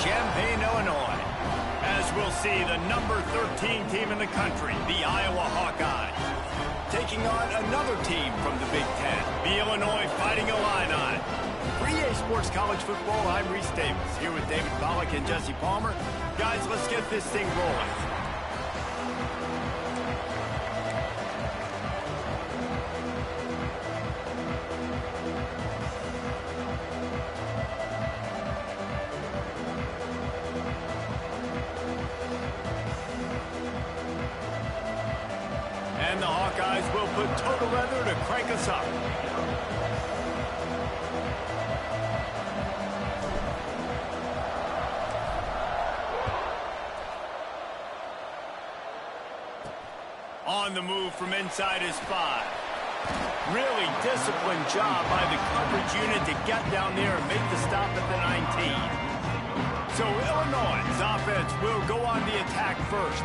Champaign, Illinois. As we'll see, the number 13 team in the country, the Iowa Hawkeyes, taking on another team from the Big Ten, the Illinois Fighting Illini. For EA Sports College Football, I'm Reese Davis, here with David Pollack and Jesse Palmer. Guys, let's get this thing rolling. And the Hawkeyes will put total leather to crank us up. On the move from inside his 5. Really disciplined job by the coverage unit to get down there and make the stop at the 19. So Illinois' offense will go on the attack first.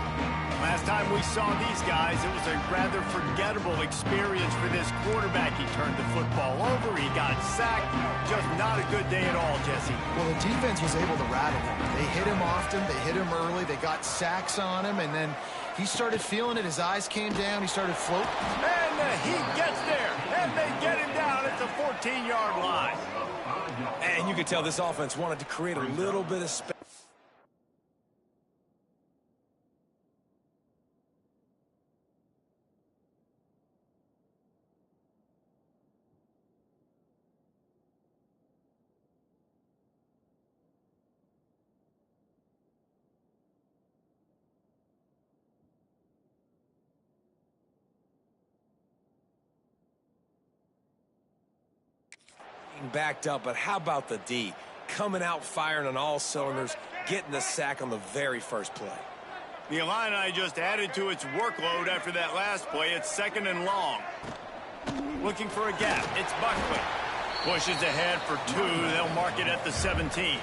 Last time we saw these guys, it was a rather forgettable experience for this quarterback. He turned the football over, he got sacked. Just not a good day at all, Jesse. Well, the defense was able to rattle him. They hit him often, they hit him early, they got sacks on him, and then he started feeling it. His eyes came down, he started floating. And the heat gets there, and they get him down at the 14-yard line. And you could tell this offense wanted to create a little bit of space. Backed up, but how about the D? Coming out firing on all cylinders, getting the sack on the very first play. The Illini just added to its workload after that last play. It's 2nd and long. Looking for a gap. It's Buckley. Pushes ahead for 2. They'll mark it at the 17.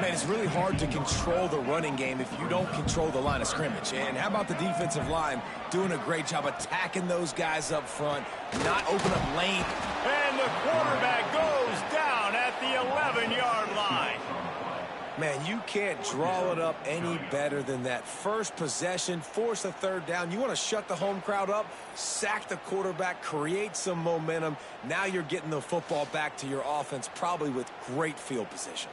Man, it's really hard to control the running game if you don't control the line of scrimmage. And how about the defensive line doing a great job attacking those guys up front, not open up lane. And the quarterback goes down at the 11-yard line. Man, you can't draw it up any better than that. First possession, force a 3rd down. You want to shut the home crowd up, sack the quarterback, create some momentum. Now you're getting the football back to your offense, probably with great field position.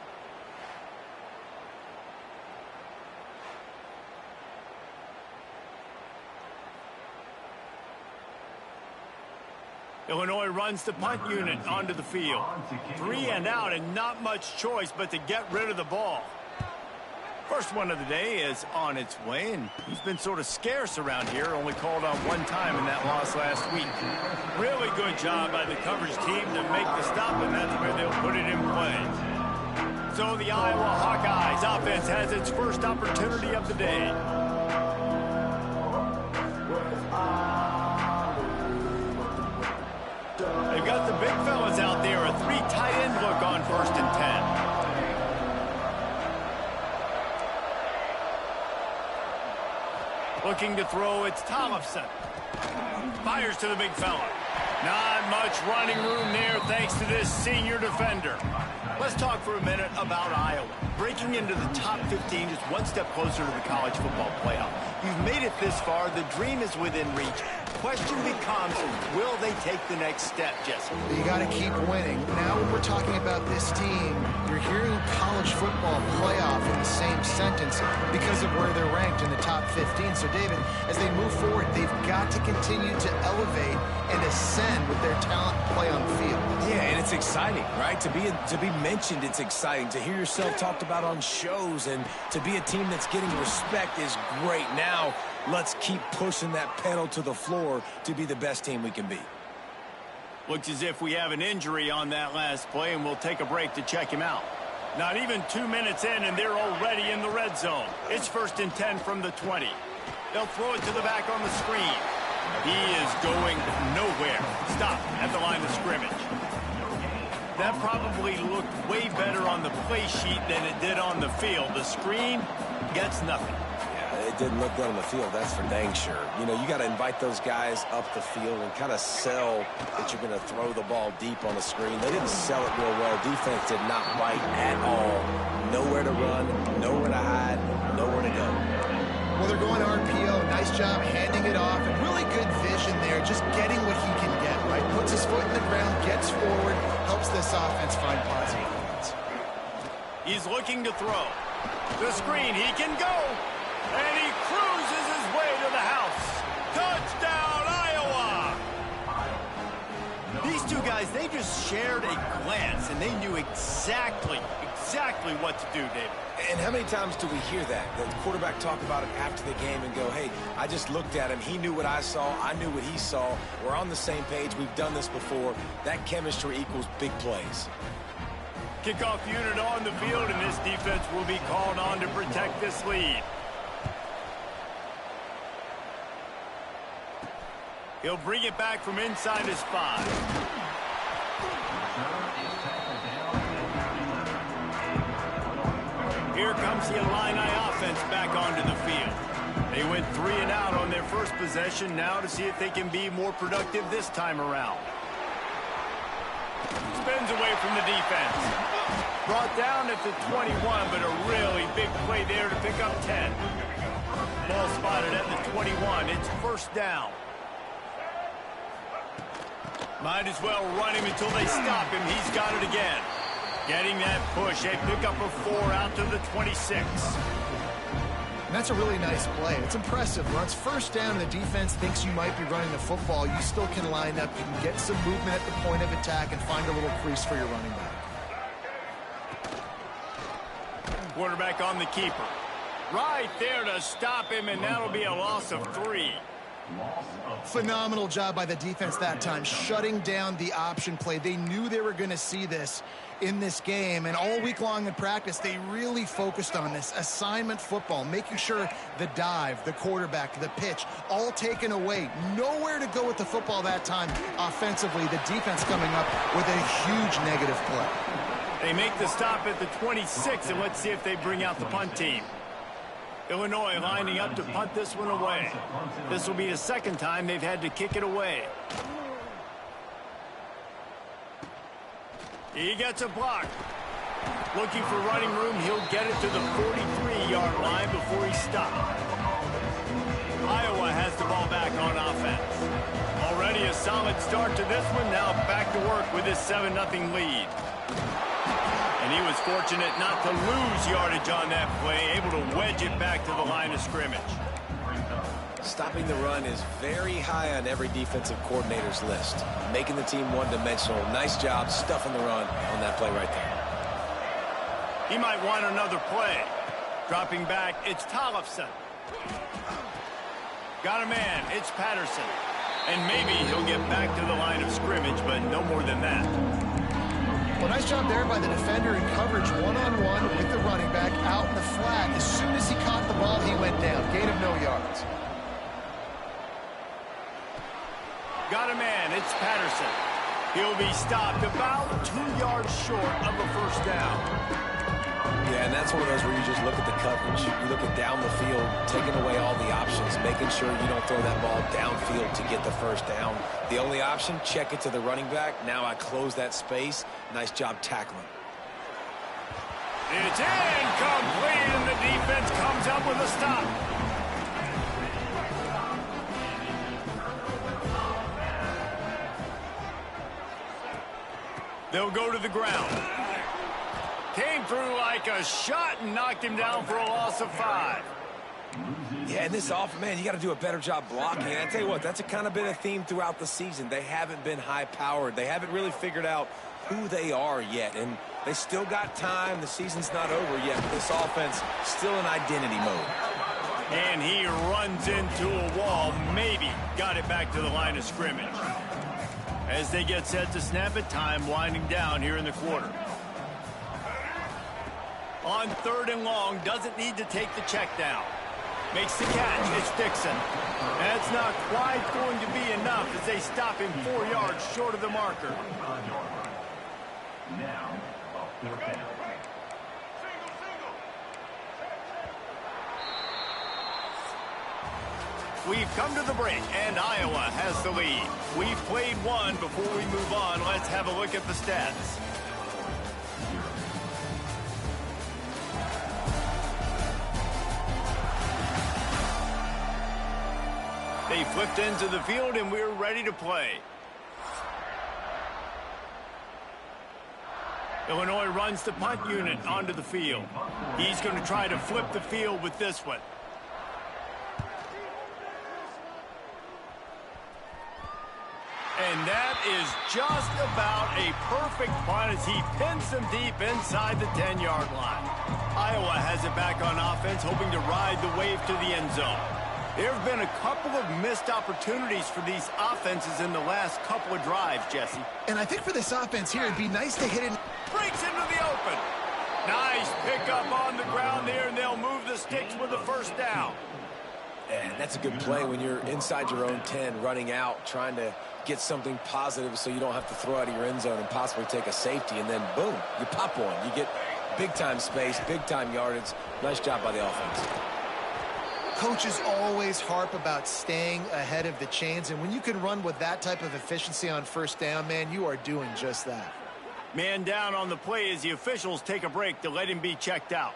Illinois runs the punt unit onto the field. 3 and out, and not much choice but to get rid of the ball. First one of the day is on its way, and he's been sort of scarce around here, only called on 1 time in that loss last week. Really good job by the coverage team to make the stop, and that's where they'll put it in play. So the Iowa Hawkeyes offense has its first opportunity of the day. They've got the big fellas out there, a 3 tight end look on 1st and 10. Looking to throw, it's Tollefson. Fires to the big fella. Not much running room there thanks to this senior defender. Let's talk for a minute about Iowa. Breaking into the top 15 is one step closer to the college football playoff. You've made it this far. The dream is within reach. Question becomes, will they take the next step, Jesse? You got to keep winning. Now when we're talking about this team, you're hearing college football playoff in the same sentence because of where they're ranked in the top 15. So, David, as they move forward, they've got to continue to elevate and ascend with their talent play on the field. Yeah, and it's exciting, right? To be mentioned, it's exciting. To hear yourself talked about on shows and to be a team that's getting respect is great. Now, let's keep pushing that pedal to the floor to be the best team we can be. Looks as if we have an injury on that last play, and we'll take a break to check him out. Not even 2 minutes in, and they're already in the red zone. It's 1st and 10 from the 20. They'll throw it to the back on the screen. He is going nowhere. Stop at the line of scrimmage. That probably looked way better on the play sheet than it did on the field. The screen gets nothing. It didn't look good on the field, that's for dang sure. You know, you got to invite those guys up the field and kind of sell that you're going to throw the ball deep on the screen. They didn't sell it real well. Defense did not bite at all. Nowhere to run, nowhere to hide, nowhere to go. Well, they're going RPO. Nice job handing it off. And really good vision there, just getting what he can get, right? Puts his foot in the ground, gets forward, helps this offense find positive points. He's looking to throw. The screen, he can go. And he cruises his way to the house. Touchdown, Iowa! These two guys, they just shared a glance, and they knew exactly what to do, David. And how many times do we hear that? The quarterback talk about it after the game and go, hey, I just looked at him. He knew what I saw. I knew what he saw. We're on the same page. We've done this before. That chemistry equals big plays. Kickoff unit on the field, and this defense will be called on to protect this lead. He'll bring it back from inside his 5. Here comes the Illini offense back onto the field. They went 3 and out on their first possession. Now to see if they can be more productive this time around. Spins away from the defense. Brought down at the 21, but a really big play there to pick up 10. Ball spotted at the 21. It's first down. Might as well run him until they stop him. He's got it again. Getting that push. They pick up a 4 out to the 26. And that's a really nice play. It's impressive. When it's first down and the defense thinks you might be running the football, you still can line up. You can get some movement at the point of attack and find a little crease for your running back. Quarterback on the keeper. Right there to stop him, and that'll be a loss of 3. Phenomenal job by the defense that time, shutting down the option play. They knew they were going to see this in this game, and all week long in practice, they really focused on this assignment football, making sure the dive, the quarterback, the pitch, all taken away. Nowhere to go with the football that time offensively. The defense coming up with a huge negative play. They make the stop at the 26, and let's see if they bring out the punt team. Illinois lining up to punt this one away. This will be the second time they've had to kick it away. He gets a block. Looking for running room. He'll get it to the 43-yard line before he stopped. Iowa has the ball back on offense. Already a solid start to this one. Now back to work with his 7-0 lead. And he was fortunate not to lose yardage on that play, able to wedge it back to the line of scrimmage. Stopping the run is very high on every defensive coordinator's list. Making the team one-dimensional. Nice job stuffing the run on that play right there. He might want another play. Dropping back, it's Tollefson. Got a man, it's Patterson. And maybe he'll get back to the line of scrimmage, but no more than that. Well, nice job there by the defender in coverage one-on-one with the running back out in the flat. As soon as he caught the ball, he went down. Gain of no yards. Got a man, it's Patterson. He'll be stopped about 2 yards short of the first down. Yeah, and that's one of those where you just look at the coverage. You look at down the field, taking away all the options, making sure you don't throw that ball downfield to get the first down. The only option, check it to the running back. Now I close that space. Nice job tackling. It's incomplete, and the defense comes up with a stop. They'll go to the ground. Came through like a shot and knocked him down for a loss of 5. Yeah, and this offense, man, you got to do a better job blocking. And I tell you what, that's kind of been a theme throughout the season. They haven't been high-powered. They haven't really figured out who they are yet. And they still got time. The season's not over yet. But this offense still in identity mode. And he runs into a wall. Maybe got it back to the line of scrimmage. As they get set to snap it, time winding down here in the quarter. On 3rd and long, doesn't need to take the check down. Makes the catch, it's Dixon. That's not quite going to be enough as they stop him 4 yards short of the marker. We've come to the break, and Iowa has the lead. We've played one. Before we move on, let's have a look at the stats. They flipped into the field, and we're ready to play. Illinois runs the punt unit onto the field. He's going to try to flip the field with this one. And that is just about a perfect punt as he pins them deep inside the 10-yard line. Iowa has it back on offense, hoping to ride the wave to the end zone. There have been a couple of missed opportunities for these offenses in the last couple of drives, Jesse. And I think for this offense here, it'd be nice to hit it. Breaks into the open. Nice pickup on the ground there, and they'll move the sticks with the first down. And that's a good play when you're inside your own 10, running out, trying to get something positive so you don't have to throw out of your end zone and possibly take a safety, and then boom, you pop one. You get big-time space, big-time yardage. Nice job by the offense. Coaches always harp about staying ahead of the chains, and when you can run with that type of efficiency on first down, man, you are doing just that. Man down on the play as the officials take a break to let him be checked out.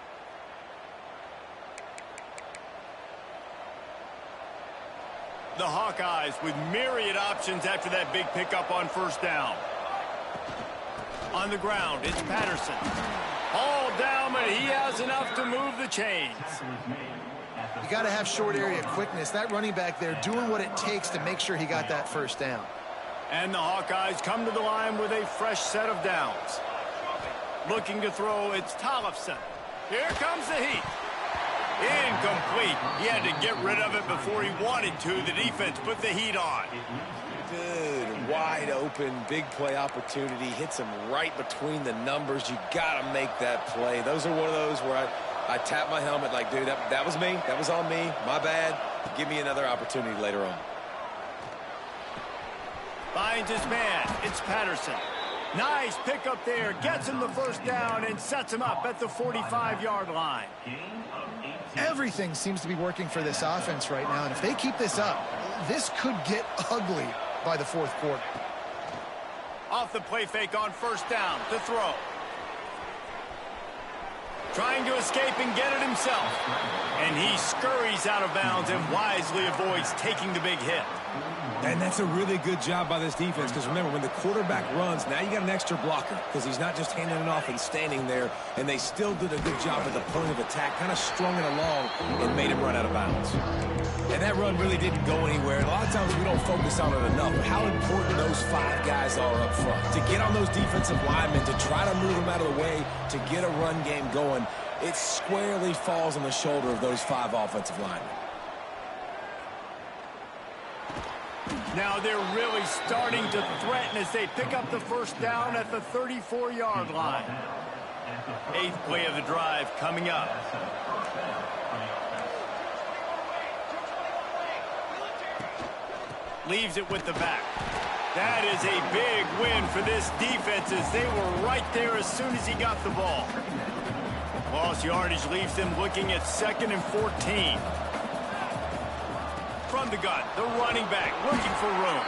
The Hawkeyes with myriad options after that big pickup on first down. On the ground, it's Patterson. All down, but he has enough to move the chains. You got to have short area quickness. That running back there doing what it takes to make sure he got that first down. And the Hawkeyes come to the line with a fresh set of downs. Looking to throw, it's Tollefson. Here comes the heat. Incomplete. He had to get rid of it before he wanted to. The defense put the heat on. Good, wide open, big play opportunity. Hits him right between the numbers. You got to make that play. Those are one of those where I tap my helmet like, dude, that was me. That was on me. My bad. Give me another opportunity later on. Finds his man. It's Patterson. Nice pickup there. Gets him the first down and sets him up at the 45-yard line. Everything seems to be working for this offense right now, and if they keep this up, this could get ugly by the fourth quarter. Off the play fake on first down to throw. Trying to escape and get it himself. And he scurries out of bounds and wisely avoids taking the big hit. And that's a really good job by this defense, because remember, when the quarterback runs, now you got an extra blocker, because he's not just handing it off and standing there, and they still did a good job at the point of attack, kind of strung it along and made him run out of bounds. And that run really didn't go anywhere, and a lot of times we don't focus on it enough, how important those five guys are up front. To get on those defensive linemen, to try to move them out of the way, to get a run game going, it squarely falls on the shoulder of those five offensive linemen. Now they're really starting to threaten as they pick up the first down at the 34-yard line. Eighth play of the drive coming up. Leaves it with the back. That is a big win for this defense as they were right there as soon as he got the ball. Lost yardage leaves them looking at 2nd and 14. From the gun, the running back looking for room.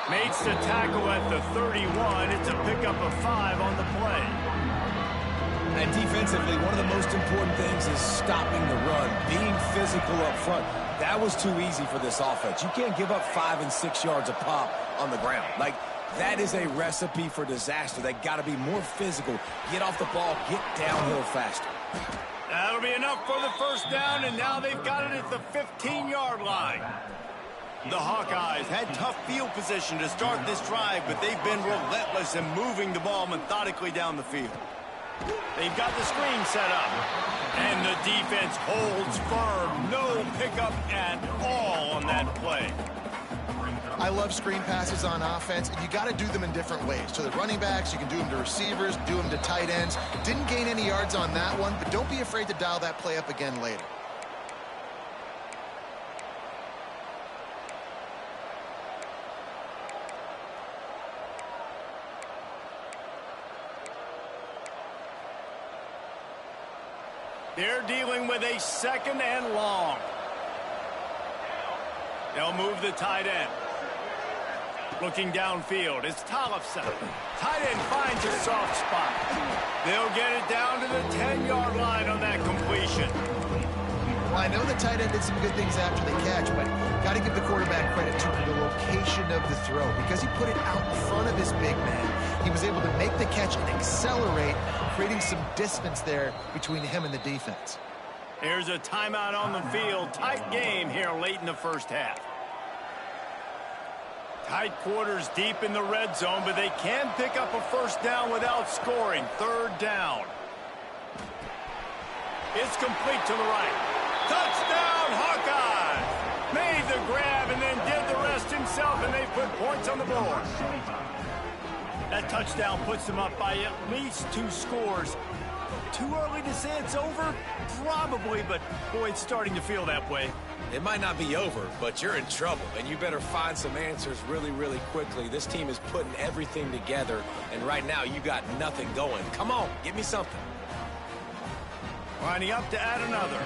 Makes the tackle at the 31. It's a pickup of 5 on the play. And defensively, one of the most important things is stopping the run, being physical up front. That was too easy for this offense. You can't give up 5 and 6 yards a pop on the ground. Like, that is a recipe for disaster. They got to be more physical, get off the ball, get downhill faster. That'll be enough for the first down, and now they've got it at the 15-yard line. The Hawkeyes had tough field position to start this drive, but they've been relentless in moving the ball methodically down the field. They've got the screen set up, and the defense holds firm. No pickup at all on that play. I love screen passes on offense, and you got to do them in different ways. To the running backs, you can do them to receivers, do them to tight ends. Didn't gain any yards on that one, but don't be afraid to dial that play up again later. They're dealing with a 2nd and long. They'll move the tight end. Looking downfield, it's Tollefson. Tight end finds a soft spot. They'll get it down to the 10-yard line on that completion. Well, I know the tight end did some good things after the catch, but got to give the quarterback credit to the location of the throw because he put it out in front of his big man. He was able to make the catch and accelerate, creating some distance there between him and the defense. Here's a timeout on the field. Tight game here late in the first half. Tight quarters deep in the red zone, but they can pick up a first down without scoring. Third down. It's complete to the right. Touchdown, Hawkeyes! Made the grab and then did the rest himself, and they put points on the board. That touchdown puts them up by at least 2 scores. Too early to say it's over? Probably, but boy, it's starting to feel that way. It might not be over, but you're in trouble, and you better find some answers really, really quickly. This team is putting everything together, and right now you got nothing going. Come on, give me something. Lining up to add another.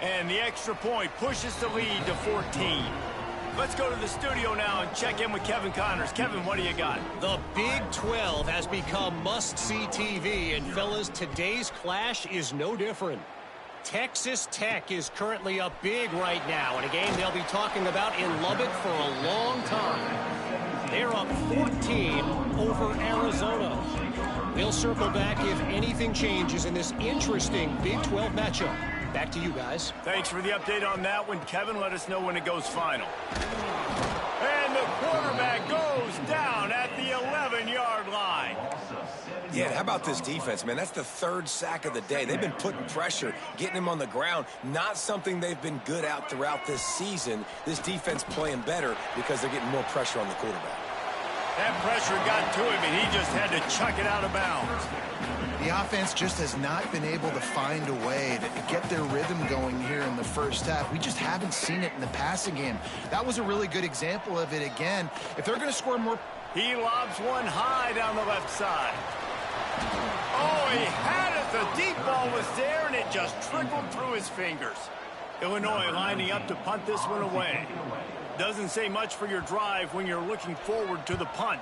And the extra point pushes the lead to 14. Let's go to the studio now and check in with Kevin Connors. Kevin, what do you got? The Big 12 has become must-see TV, and fellas, today's clash is no different. Texas Tech is currently up big right now in a game they'll be talking about in Lubbock for a long time. They're up 14 over Arizona. They'll circle back if anything changes in this interesting Big 12 matchup. Back to you guys. Thanks for the update on that one, Kevin. Let us know when it goes final. And the quarterback goes down at the 11-yard line. Yeah, how about this defense, man? That's the 3rd sack of the day. They've been putting pressure, getting him on the ground. Not something they've been good at throughout this season. This defense playing better because they're getting more pressure on the quarterback. That pressure got to him, and he just had to chuck it out of bounds. The offense just has not been able to find a way to get their rhythm going here in the first half. We just haven't seen it in the passing game. That was a really good example of it again. If they're going to score more... He lobs one high down the left side. Oh, he had it. The deep ball was there, and it just trickled through his fingers. Illinois lining up to punt this one away. Doesn't say much for your drive when you're looking forward to the punt.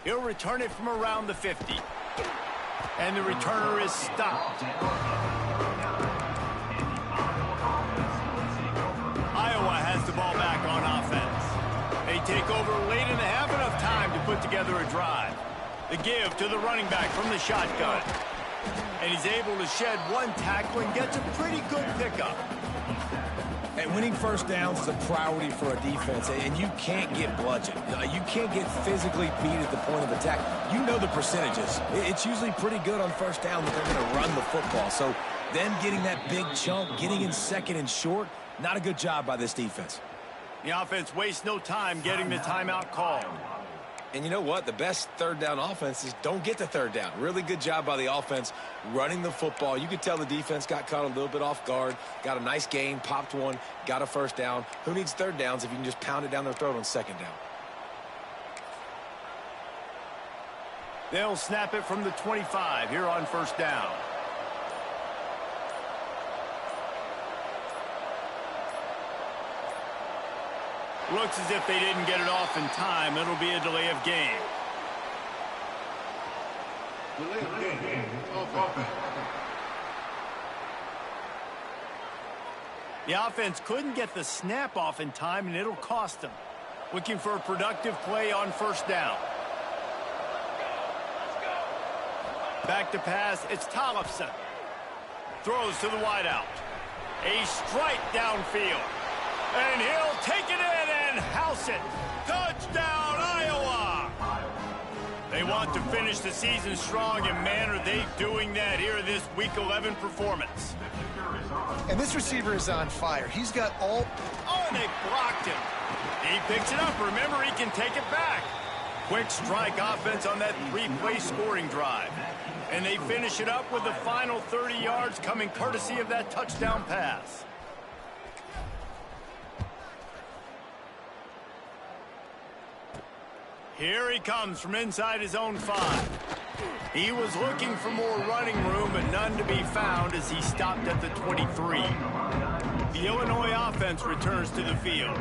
He'll return it from around the 50. And the returner is stopped. Iowa has the ball back on offense. They take over late in the half, enough time to put together a drive. The give to the running back from the shotgun. And he's able to shed one tackle and gets a pretty good pickup. And winning first downs is a priority for a defense, and you can't get bludgeoned. You can't get physically beat at the point of attack. You know the percentages. It's usually pretty good on first down that they're going to run the football. So them getting that big chunk, getting in second and short, not a good job by this defense. The offense wastes no time getting the timeout called. And you know what? The best third down offenses don't get the third down. Really good job by the offense running the football. You could tell the defense got caught a little bit off guard. Got a nice gain, popped one, got a first down. Who needs third downs if you can just pound it down their throat on second down? They'll snap it from the 25 here on first down. Looks as if they didn't get it off in time. It'll be a delay of game. The offense couldn't get the snap off in time, and it'll cost them. Looking for a productive play on first down. Back to pass, it's Tollefson. Throws to the wideout. A strike downfield. And he'll take it in and house it. Touchdown, Iowa! They want to finish the season strong, and man, are they doing that here in this Week 11 performance. And this receiver is on fire. He's got all... Oh, and they blocked him. He picks it up. Remember, he can take it back. Quick strike offense on that 3-play scoring drive. And they finish it up with the final 30 yards coming courtesy of that touchdown pass. Here he comes from inside his own 5. He was looking for more running room, but none to be found as he stopped at the 23. The Illinois offense returns to the field.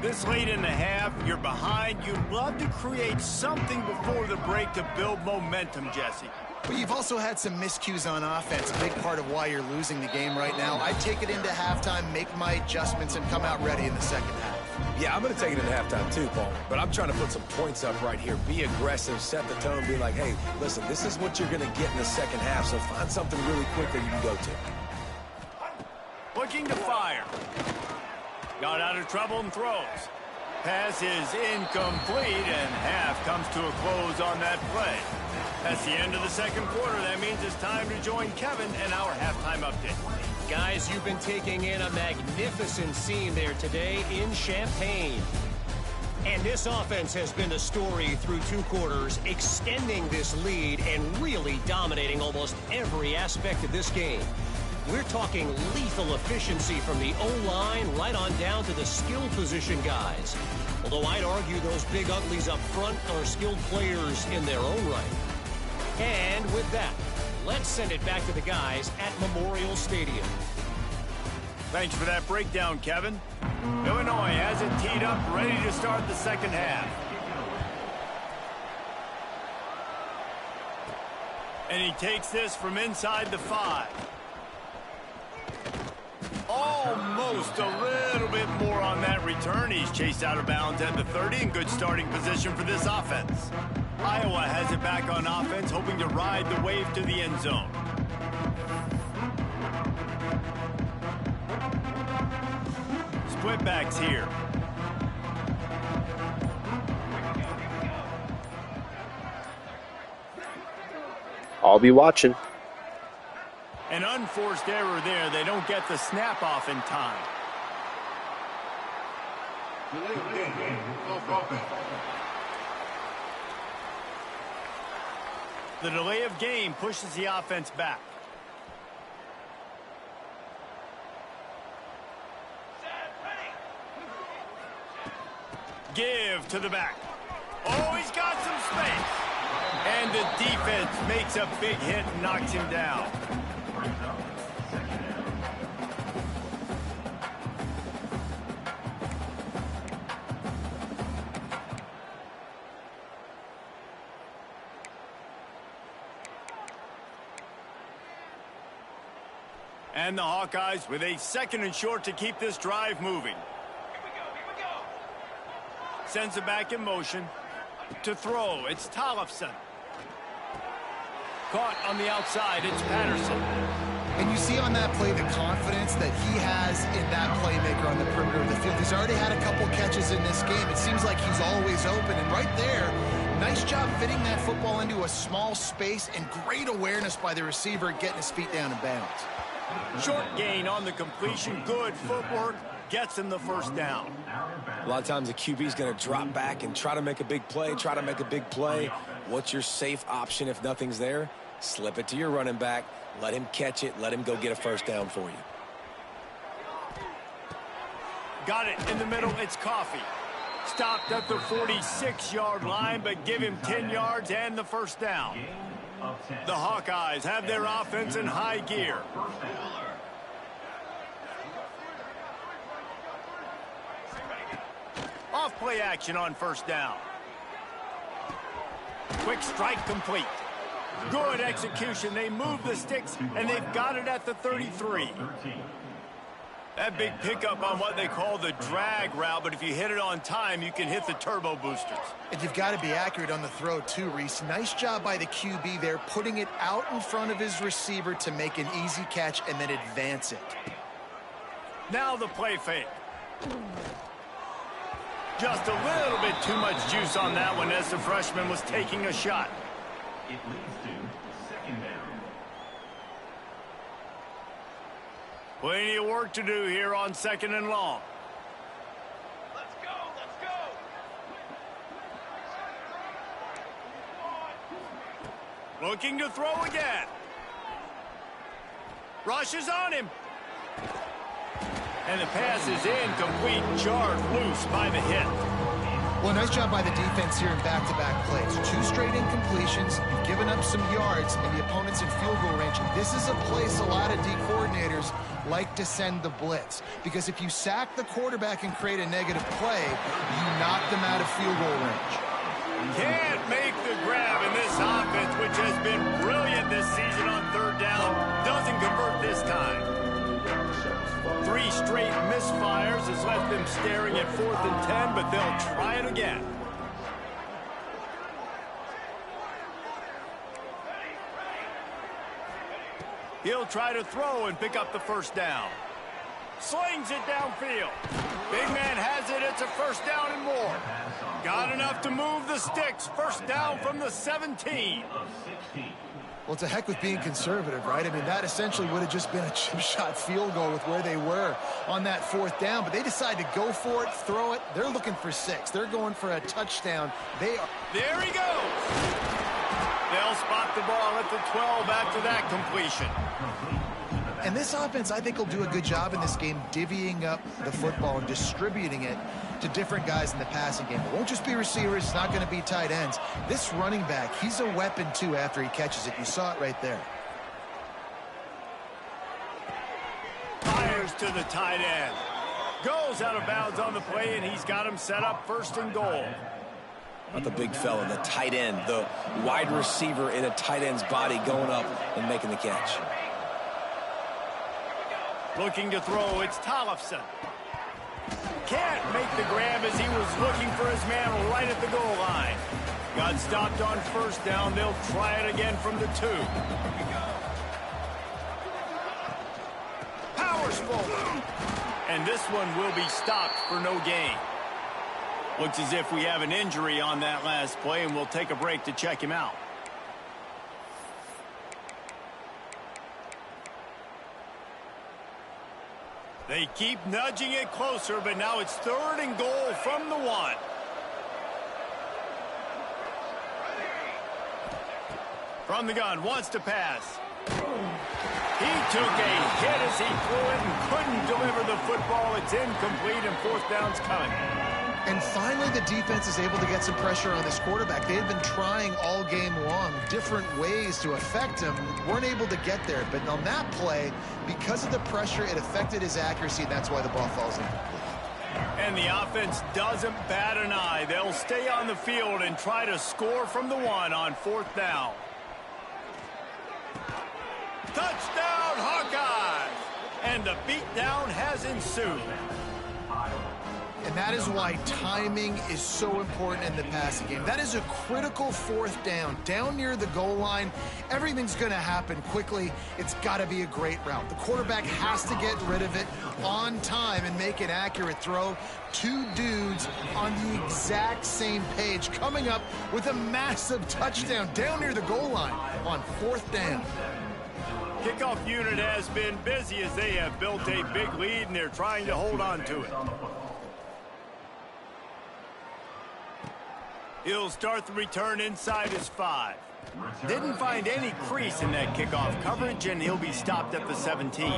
This late in the half, you're behind. You'd love to create something before the break to build momentum, Jesse. But you've also had some miscues on offense, a big part of why you're losing the game right now. I'd take it into halftime, make my adjustments, and come out ready in the second half. Yeah, I'm going to take it into halftime too, Paul. But I'm trying to put some points up right here. Be aggressive, set the tone, be like, hey, listen, this is what you're going to get in the second half, so find something really quick that you can go to. Looking to fire. Got out of trouble and throws. Pass is incomplete, and half comes to a close on that play. That's the end of the second quarter. That means it's time to join Kevin and our halftime update. Guys, you've been taking in a magnificent scene there today in Champaign. And this offense has been the story through 2 quarters, extending this lead and really dominating almost every aspect of this game. We're talking lethal efficiency from the O-line right on down to the skill position guys. Although I'd argue those big uglies up front are skilled players in their own right. And with that, let's send it back to the guys at Memorial Stadium. Thanks for that breakdown, Kevin. Illinois has it teed up, ready to start the second half. And he takes this from inside the 5. Almost a little bit more on that return. He's chased out of bounds at the 30 in good starting position for this offense. Iowa has it back on offense, hoping to ride the wave to the end zone. Split backs here. I'll be watching. An unforced error there. They don't get the snap off in time. The delay of game pushes the offense back. Give to the back. Oh, he's got some space. And the defense makes a big hit and knocks him down. And the Hawkeyes with a 2nd and short to keep this drive moving. Sends it back in motion. To throw, it's Tollefson. Caught on the outside, it's Patterson. And you see on that play the confidence that he has in that playmaker on the perimeter of the field. He's already had a couple catches in this game. It seems like he's always open. And right there, nice job fitting that football into a small space and great awareness by the receiver getting his feet down in bounds. Short gain on the completion. Good footwork. Gets him the first down. A lot of times the QB's going to drop back and try to make a big play, What's your safe option if nothing's there? Slip it to your running back. Let him catch it. Let him go get a first down for you. Got it in the middle. It's Coffee. Stopped at the 46-yard line, but give him 10 yards and the first down. The Hawkeyes have their offense in high gear. Off play action on first down. Quick strike complete. Good execution. They move the sticks, and they've got it at the 33. That big pickup on what they call the drag route, but if you hit it on time, you can hit the turbo boosters. And you've got to be accurate on the throw, too, Reese. Nice job by the QB there, putting it out in front of his receiver to make an easy catch and then advance it. Now the play fake. Just a little bit too much juice on that one as the freshman was taking a shot. It leads to 2nd down. Plenty of work to do here on 2nd and long. Let's go, let's go. Looking to throw again. Rushes on him. And the pass is incomplete, jarred loose by the hit. Well, nice job by the defense here in back-to-back plays. 2 straight incompletions, you've given up some yards, and the opponent's in field goal range. This is a place a lot of D coordinators like to send the blitz, because if you sack the quarterback and create a negative play, you knock them out of field goal range. Can't make the grab, in this offense, which has been brilliant this season on third down, doesn't convert this time. 3 straight misfires has left them staring at 4th and 10, but they'll try it again. He'll try to throw and pick up the first down. Slings it downfield. Big man has it. It's a first down and more. Got enough to move the sticks. First down from the 17. Well, it's a heck with being conservative, right? I mean, that essentially would have just been a chip shot field goal with where they were on that 4th down, but they decided to go for it, throw it. They're looking for 6. They're going for a touchdown. They are. There he goes. They'll spot the ball at the 12 after that completion. And this offense, I think, will do a good job in this game divvying up the football and distributing it to different guys in the passing game. It won't just be receivers. It's not going to be tight ends. This running back, he's a weapon, too, after he catches it. You saw it right there. Fires to the tight end. Goes out of bounds on the play, and he's got him set up 1st and goal. Not the big fella, the tight end, the wide receiver in a tight end's body going up and making the catch. Looking to throw, it's Tollefson. Can't make the grab as he was looking for his man right at the goal line. Got stopped on 1st down. They'll try it again from the 2. Powers forward. And this one will be stopped for no gain. Looks as if we have an injury on that last play, and we'll take a break to check him out. They keep nudging it closer, but now it's 3rd and goal from the 1. From the gun, wants to pass. He took a hit as he threw it and couldn't deliver the football. It's incomplete, and 4th down's coming. And finally, the defense is able to get some pressure on this quarterback. They had been trying all game long different ways to affect him. Weren't able to get there. But on that play, because of the pressure, it affected his accuracy, and that's why the ball falls incomplete. And the offense doesn't bat an eye. They'll stay on the field and try to score from the 1 on 4th down. Touchdown, Hawkeyes! And the beatdown has ensued. And that is why timing is so important in the passing game. That is a critical 4th down. Down near the goal line, everything's going to happen quickly. It's got to be a great route. The quarterback has to get rid of it on time and make an accurate throw. 2 dudes on the exact same page coming up with a massive touchdown down near the goal line on 4th down. Kickoff unit has been busy as they have built a big lead, and they're trying to hold on to it. He'll start the return inside his 5. Didn't find any crease in that kickoff coverage, and he'll be stopped at the 17.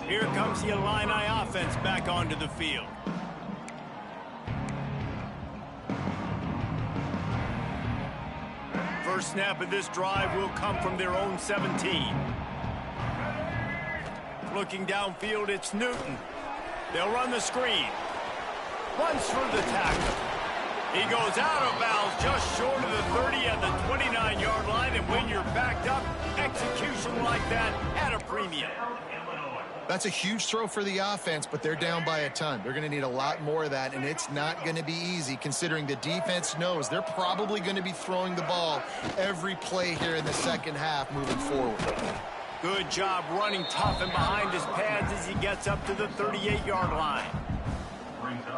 Here comes the Illini offense back onto the field. First snap of this drive will come from their own 17. Looking downfield, it's Newton. They'll run the screen. Runs through the tackle. He goes out of bounds just short of the 30 at the 29-yard line, and when you're backed up, execution like that at a premium. That's a huge throw for the offense, but they're down by a ton. They're going to need a lot more of that, and it's not going to be easy considering the defense knows they're probably going to be throwing the ball every play here in the second half moving forward. Good job running tough and behind his pads as he gets up to the 38-yard line.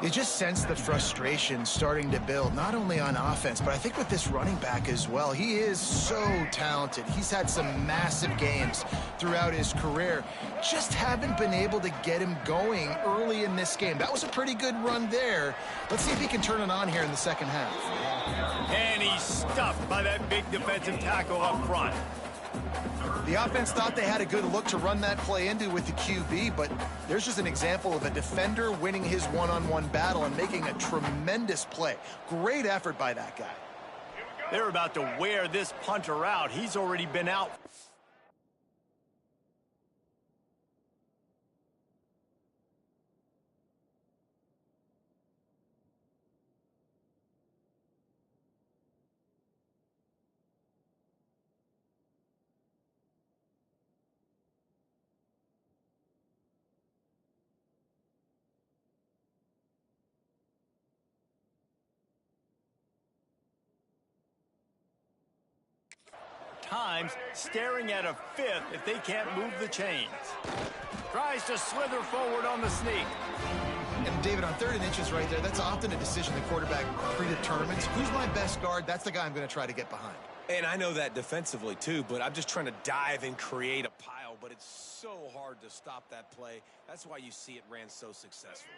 You just sense the frustration starting to build, not only on offense, but I think with this running back as well. He is so talented. He's had some massive games throughout his career. Just haven't been able to get him going early in this game. That was a pretty good run there. Let's see if he can turn it on here in the second half. And he's stuffed by that big defensive tackle up front. The offense thought they had a good look to run that play into with the QB, but there's just an example of a defender winning his one-on-one battle and making a tremendous play. Great effort by that guy. They're about to wear this punter out. He's already been out. Times staring at a fifth if they can't move the chains. Tries to slither forward on the sneak. And David, on 3rd and inches right there, that's often a decision the quarterback predetermines. Who's my best guard? That's the guy I'm going to try to get behind. And I know that defensively too, but I'm just trying to dive and create a pile, but it's so hard to stop that play. That's why you see it ran so successfully.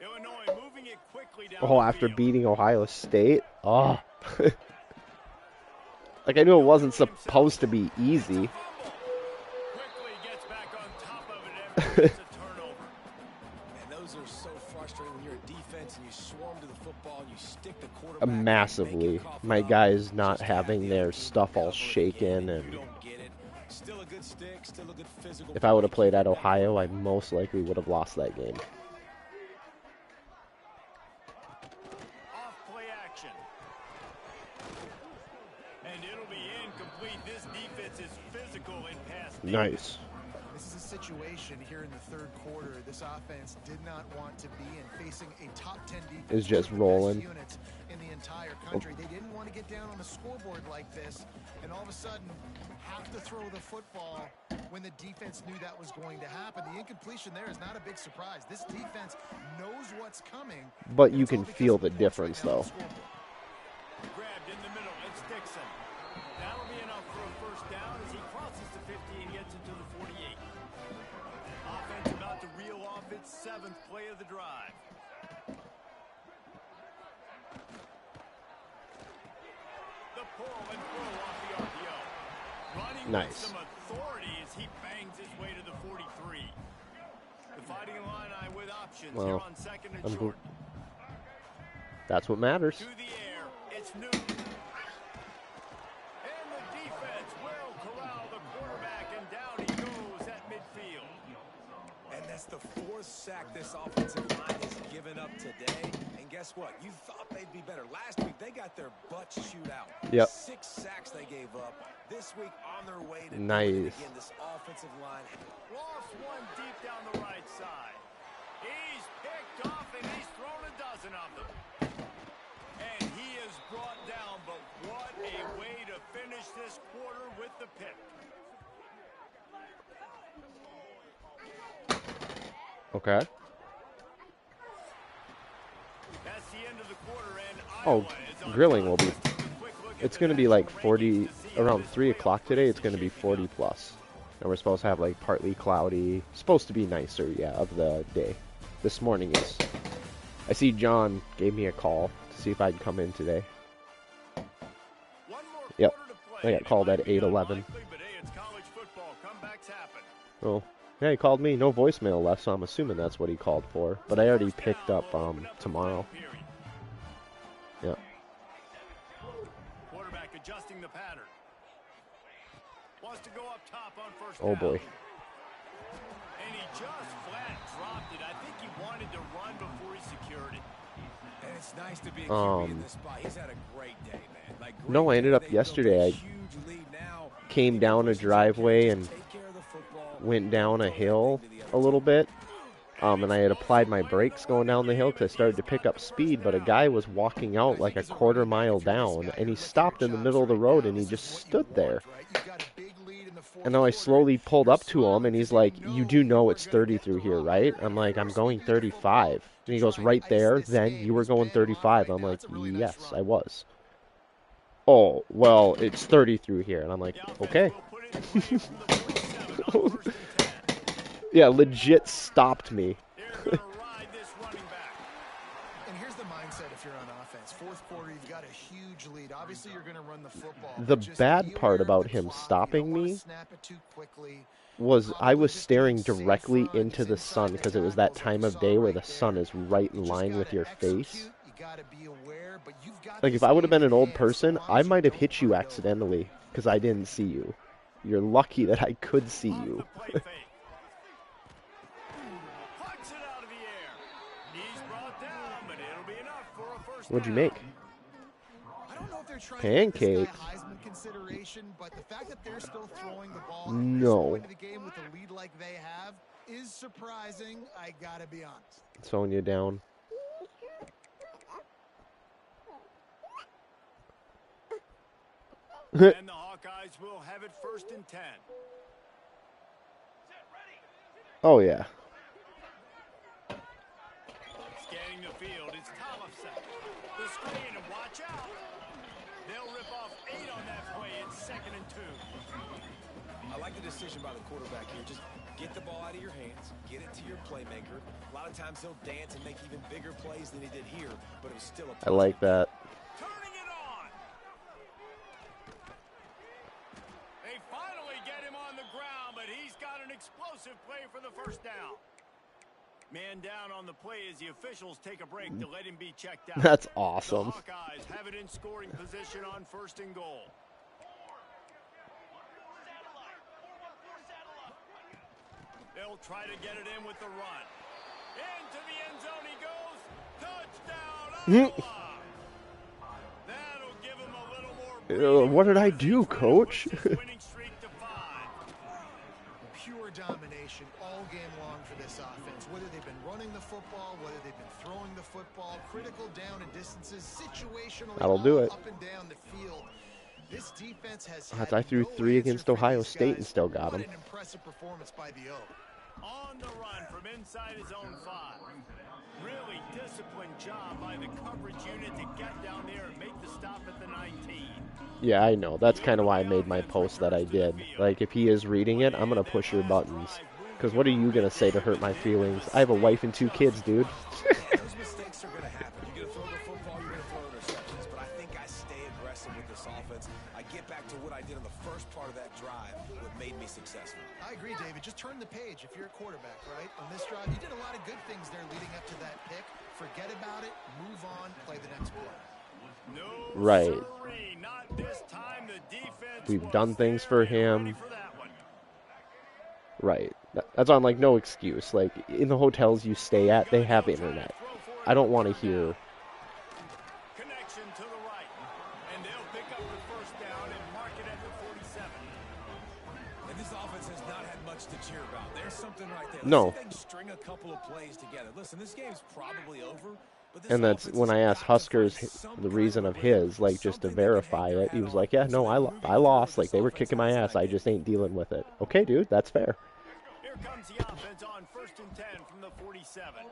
Illinois moving it quickly down Oh, the after field. beating Ohio State? Oh. Like, I knew it wasn't supposed to be easy. Quickly gets back on top of it after it's a turnover. And those are so frustrating when you're a defense and you swarm to the football and you stick the quarterback. Massively. My guys not having their stuff all shaken, and if I would have played at Ohio, I most likely would have lost that game. Off play action. And it'll be incomplete. This defense is physical in pass defense. Nice. This is a situation here in the 3rd quarter. This offense did not want to be in, facing a top 10 defense. Is just rolling. Units in the entire country. They didn't want to get down on the scoreboard like this, and all of a sudden have to throw the football when the defense knew that was going to happen. The incompletion there is not a big surprise. This defense knows what's coming. But you can feel the difference, though. Grabbed in the middle. It's Dixon. That'll be enough for a first down as he crosses the 50 and gets into the 48. Offense about to reel off its 7th play of the drive. The pull and throw off the RPO. Running Nice. with some authority as he bangs his way to the 43. The Fighting Illini with options here Well, on 2nd and I'm short. That's what matters. To the air, it's Newton. And the defense will corral the quarterback, and down he goes at midfield. And that's the 4th sack this offensive line has given up today. And guess what? You thought they'd be better. Last week, they got their butts chewed out. Yep. 6 sacks they gave up. This week, on their way to Nice. doing it again, this offensive line. Lost one deep down the right side. He's picked off, and he's thrown a dozen of them. And he is brought down, but what a way to finish this quarter with the pick. Okay. That's the end of the quarter, and Oh, Iowa is on grilling top. will be. Let's take a quick look at It's the going to be like national 40, rankings to see around who's 3 way o'clock up today. close It's going to be shaping 40 up. plus. And we're supposed to have like partly cloudy. Supposed to be nicer, yeah, of the day. This morning is. I see John gave me a call to see if I'd come in today. One more Yep. quarter to play. I got called It at might be 8:11. unlikely, but hey, it's college football. Comebacks happen. Oh, yeah, he called me. No voicemail left, so I'm assuming that's what he called for. But I already First picked down up will open the tomorrow. final period. Yeah. Quarterback adjusting the pattern. Wants to go up top on first Oh down. boy. And he just flat dropped it. I think he wanted to run before he secured it. And it's nice to be a QB in this spot. He's had a great day, man. Like, great No, I ended day. up They built yesterday, a I huge lead now. Came down a driveway and Take care of the football. went down a hill a little bit. And I had applied my brakes going down the hill because I started to pick up speed, but a guy was walking out like a quarter mile down, and he stopped in the middle of the road, and he just stood there. And then I slowly pulled up to him, and he's like, "You do know it's 30 through here, right?" I'm like, "I'm going 35." And he goes, "Right there, then you were going 35." I'm like, "Yes, I was." "Oh, well, it's 30 through here." And I'm like, "Okay." Yeah, legit stopped me. They're going to ride this running back. And here's the mindset if you're on offense. 4th quarter, you've got a huge huge lead. Obviously, you're going to run the football. The but just bad be part aware of about the him clock. You stopping don't wanna me snap it too quickly. was I Probably was just staring being safe directly front, into just the inside sun the because it was that tackles like time you of saw day where right the sun there. is right in You just line with gotta your face. execute. You got to be aware, but you've got Like, this if I would have game been an in old hand, so person, long I as you might have don't hit you turn it over. accidentally because I didn't see you. You're lucky that I could see Off you. the play fake. Pucks it out of the air. Knees brought down, but it'll be enough for a first What'd you down. make? I don't know if they're trying to make this Pancakes. guy Heisman consideration, but the fact that they're still throwing the ball at this No. point of the game with a lead like they have is surprising. I gotta be honest. Slowing you down. And the Hawkeyes will have it first and 10. Oh, yeah. Scanning the field, it's Tollefson. The screen, and watch out. They'll rip off 8 on that play. It's 2nd and 2. I like the decision by the quarterback here. Just get the ball out of your hands, get it to your playmaker. A lot of times he'll dance and make even bigger plays than he did here, but it was still a I like that. Turning it on. They finally get him on the ground, but he's got an explosive play for the first down. Man down on the play as the officials take a break to let him be checked out. That's The awesome. Hawkeyes have it in scoring position on 1st and goal. They'll try to get it in with the run. Into the end zone he goes. Touchdown, Iowa! That'll give him a little more breathing What did I room as he do, tries to coach? push his winning streak to 5. Pure domination all game long for this offense. Whether they've been running the football, whether they've been throwing the football, critical down and distances, situationally, That'll do all it. up and down the field. This defense has That's- had I threw no 3 answer against for Ohio these State guys. and still got What them. an impressive performance by the O. On the run from inside his own 5. Really disciplined job by the coverage unit to get down there and make the stop at the 19. Yeah, I know. That's kind of why I made my post that I did. Like, if he is reading it, I'm going to push your buttons. Because what are you going to say to hurt my feelings? I have a wife and 2 kids, dude. Those mistakes are going to happen. You're going to throw the football, you're going to throw interceptions, but I think I stay aggressive with this offense. I get back to what I did on the first part of that drive, what made me successful. I agree, David. Just turn the page if you're a quarterback, right? On this drive, you did a lot of good things there leading up to that pick. Forget about it, move on, play the next play. No, Right. sirree, not this time. The defense We've was done things there for and ready him. for that one. Right. That's on, like, no excuse. Like, in the hotels you stay at, they have internet. I don't want to hear... Connection to the right. And they'll pick up the first down and mark it at the 47. And this offense has not had much to cheer about. There's something right there. No. Let's see if they can string a couple of plays together. Listen, this game's probably over. But this And that's offense when has I asked got to Huskers find some the kind reason of rhythm, his, like, just to something they can verify hang their it. He hat was on. like, yeah, no, So they're moving I lost. forward. Like, they were This kicking my offense ass. has I that just game. ain't dealing with it. Okay, dude, that's fair. Here comes the offense on 1st and 10 from the 47.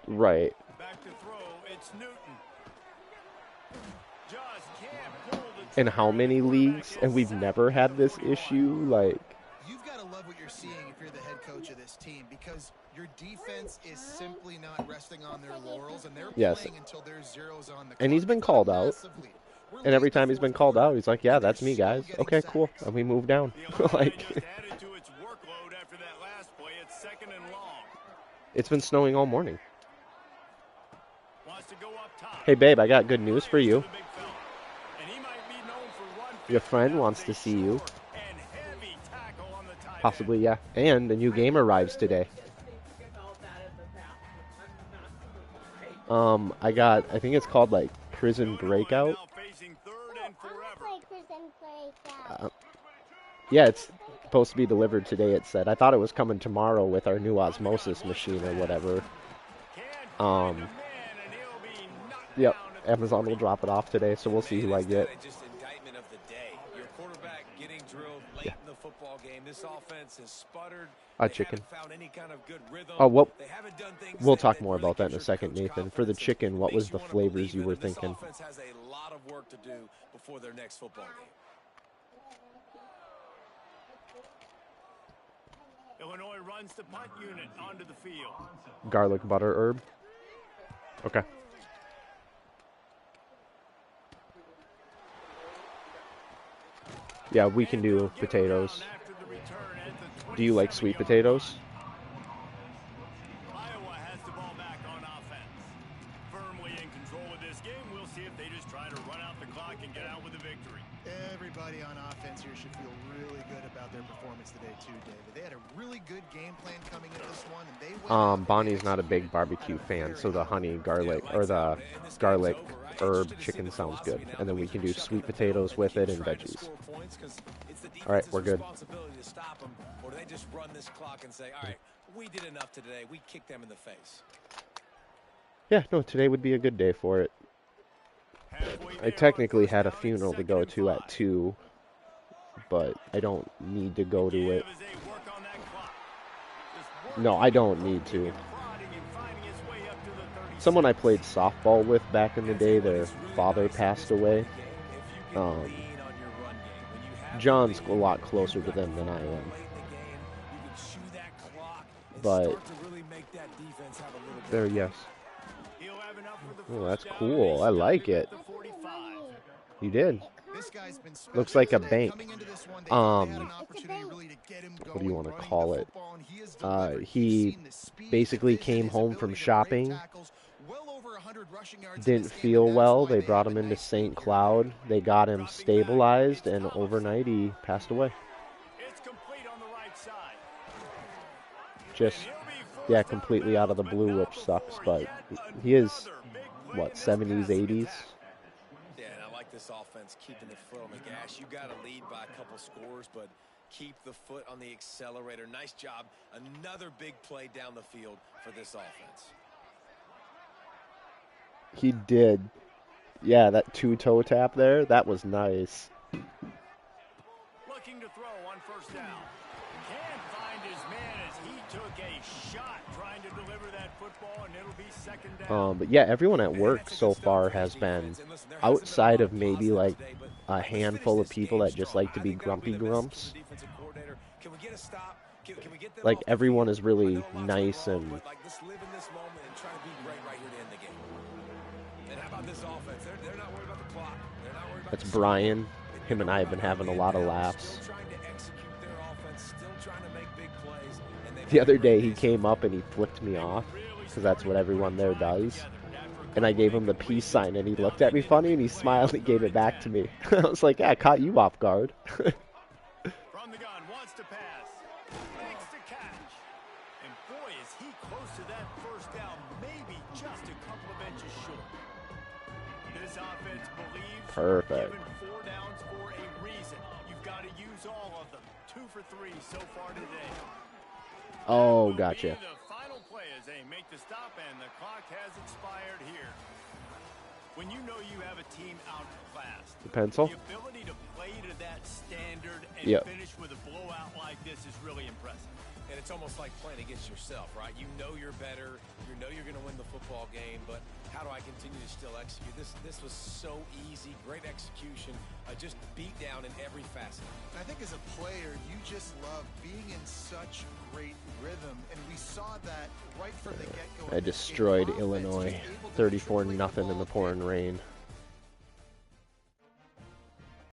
Right. Back to throw, it's Newton. Just can't pull the In how trigger, many the quarterback leagues? is And we've sacked never at had the this 41. issue? Like, You've got to love what you're seeing if you're the head coach of this team because your defense is simply not resting on their laurels and they're Yes. playing until there's zeros on the clock. and he's been They've got a called out. massive lead. We're And every late in the time he's been fourth called quarter, out, he's like, yeah, and they're that's me, still guys. getting Okay, cool. sacks. And we move down. The Illini Like, just added to its workload after that last play. It's 2nd and long. it's been snowing all morning. Wants to go up top. Hey, babe, I got good news for you. The big fella. And he might be known for run Your fitting. friend That wants was to a see you. short and heavy tackle on the tight end. Possibly, yeah. And a new game arrives today. I think it's called, like, Prison Breakout. Now facing 3rd and forever. Yeah, it's supposed to be delivered today, it said. I thought it was coming tomorrow with our new osmosis machine or whatever. Can't find a man, and he'll be knocked Yep, down at the Amazon will drop it off today, so we'll see who I get. Just indictment of the day. Your quarterback getting drilled late in the football game. This offense has sputtered. A They chicken. haven't found any kind of good rhythm. Oh, well, They haven't done things we'll that- talk that more really about that in a gives your second, coach Nathan. For the confidence and chicken, what makes was you the wanna flavors believe you in were it. This thinking? offense has a lot of work to do before their next football game. Illinois runs the punt unit onto the field. Garlic butter herb. Okay. Yeah, we can do potatoes. Do you like sweet potatoes? Iowa has the ball back on offense. Firmly in control of this game. We'll see if they just try to run out the clock and get out with a victory. Everybody on offense here should feel really good about their performance today too, David. They had a really good game plan coming into this one, and they went Bonnie's not a big barbecue fan, so the honey garlic or the garlic herb chicken sounds good, and then we can do sweet potatoes with it and veggies. All right, we're good. Or do they just run this clock and say, all right, we did enough today. We kicked them in the face. Yeah, no, today would be a good day for it. I technically had a funeral to go to at 2, but I don't need to go to it. No, I don't need to. Someone I played softball with back in the day, their father passed away. John's a lot closer to them than I am. But there, yes. Oh, that's cool. I like it. You did. Looks like a bank. What do you want to call it? He basically came home from shopping, didn't feel well. They brought him into St. Cloud. They got him stabilized, and overnight he passed away. Just, yeah, completely out of the blue, which sucks, but he is, what, 70s, 80s? Yeah, and I like this offense, keeping the foot on the gas. You got to lead by a couple scores, but keep the foot on the accelerator. Nice job. Another big play down the field for this offense. He did. Yeah, that 2-toe tap there, that was nice. Looking to throw on first down. Can't find his man as he took a shot trying to deliver that football, and it'll be second down. But yeah, everyone at work so far has been, outside of maybe like a handful of people that just like to be grumpy grumps, like everyone is really nice and that's Brian. Him and I have been having a lot of laughs. The other day he came up and he flipped me off, because that's what everyone there does. And I gave him the peace sign and he looked at me funny and he smiled and he gave it back to me. I was like, yeah, I caught you off guard. From the gun, wants to pass. Makes the catch. And boy, is he close to that first down, maybe just a couple of inches short. This offense believes Perfect. given 4 downs for a reason. You've got to use all of them. 2 for 3 so far today. Oh, gotcha. The final play as they make the stop, and the clock has expired here. When you know you have a team outclassed, The pencil? the ability to play to that standard and Yep. finish with a blowout like this is really impressive. And it's almost like playing against yourself, right? You know you're better. You know you're going to win the football game, but how do I continue to still execute? This was so easy. Great execution. Just beat down in every facet. I think as a player, you just love being in such great rhythm, and we saw that right from the get-go. I destroyed Illinois 34-0 in the pouring rain.